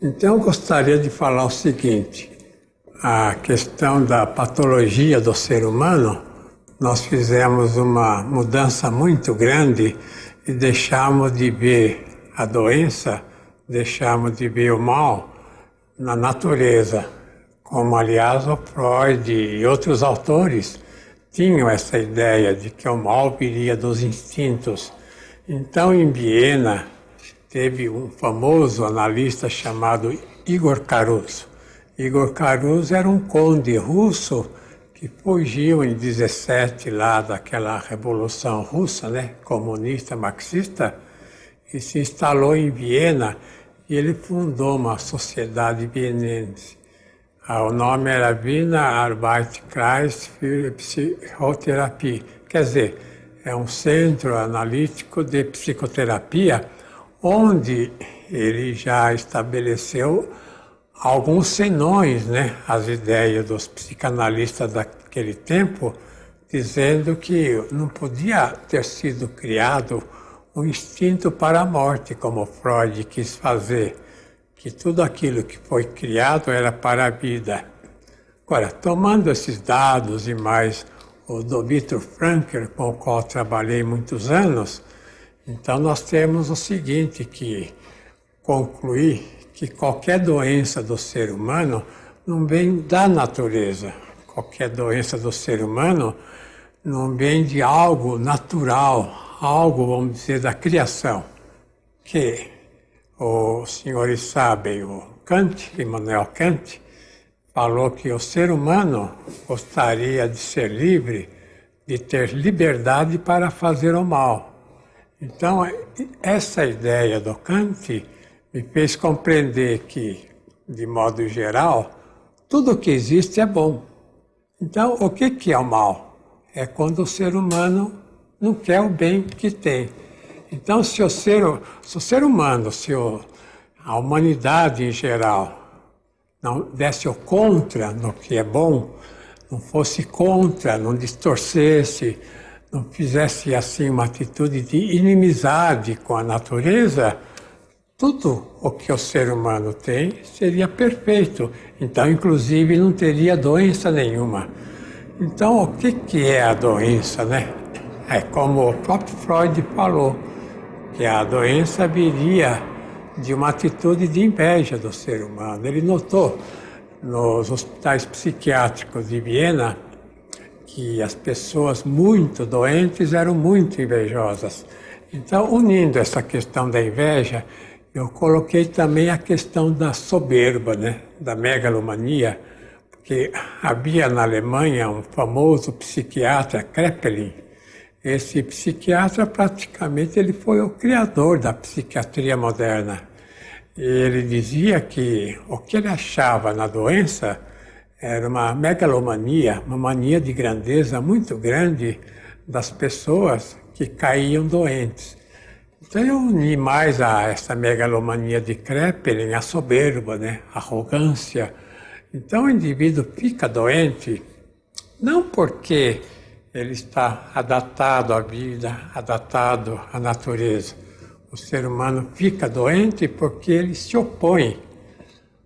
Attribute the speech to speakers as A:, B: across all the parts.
A: Então, eu gostaria de falar o seguinte: a questão da patologia do ser humano, nós fizemos uma mudança muito grande e deixamos de ver a doença, deixamos de ver o mal na natureza, como aliás o Freud e outros autores tinham essa ideia de que o mal viria dos instintos. Então, em Viena, teve um famoso analista chamado Igor Caruso. Igor Caruso era um conde russo que fugiu em 17 lá daquela Revolução Russa, né, comunista, marxista, e se instalou em Viena e ele fundou uma sociedade vienense. O nome era Wiener Arbeitskreis für Psychotherapie, quer dizer, é um centro analítico de psicoterapia, onde ele já estabeleceu alguns senões, né, as ideias dos psicanalistas daquele tempo, dizendo que não podia ter sido criado um instinto para a morte, como Freud quis fazer, que tudo aquilo que foi criado era para a vida. Agora, tomando esses dados e mais o do Viktor Frankl, com o qual trabalhei muitos anos, então nós temos o seguinte, que concluir que qualquer doença do ser humano não vem da natureza. Qualquer doença do ser humano não vem de algo natural, algo, vamos dizer, da criação. Que os senhores sabem, o Kant, Immanuel Kant, falou que o ser humano gostaria de ser livre, de ter liberdade para fazer o mal. Então, essa ideia do Kant me fez compreender que, de modo geral, tudo que existe é bom. Então, o que é o mal? É quando o ser humano não quer o bem que tem. Então, se a humanidade em geral não desse o contra no que é bom, não fosse contra, não distorcesse, não fizesse assim uma atitude de inimizade com a natureza, tudo o que o ser humano tem seria perfeito. Então, inclusive, não teria doença nenhuma. Então, o que é a doença, né? É como o próprio Freud falou, que a doença viria de uma atitude de inveja do ser humano. Ele notou nos hospitais psiquiátricos de Viena que as pessoas muito doentes eram muito invejosas. Então, unindo essa questão da inveja, eu coloquei também a questão da soberba, né? Da megalomania, porque havia na Alemanha um famoso psiquiatra, Kraepelin. Esse psiquiatra, praticamente, ele foi o criador da psiquiatria moderna. E ele dizia que o que ele achava na doença era uma megalomania, uma mania de grandeza muito grande das pessoas que caíam doentes. Então eu uni mais a essa megalomania de Kraepelin, a soberba, né? A arrogância. Então o indivíduo fica doente, não porque ele está adaptado à vida, adaptado à natureza. O ser humano fica doente porque ele se opõe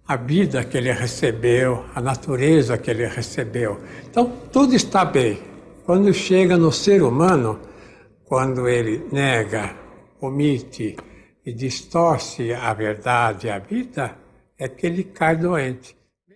A: à vida que ele recebeu, à natureza que ele recebeu. Então, tudo está bem. Quando chega no ser humano, quando ele nega, omite e distorce a verdade e a vida, é que ele cai doente.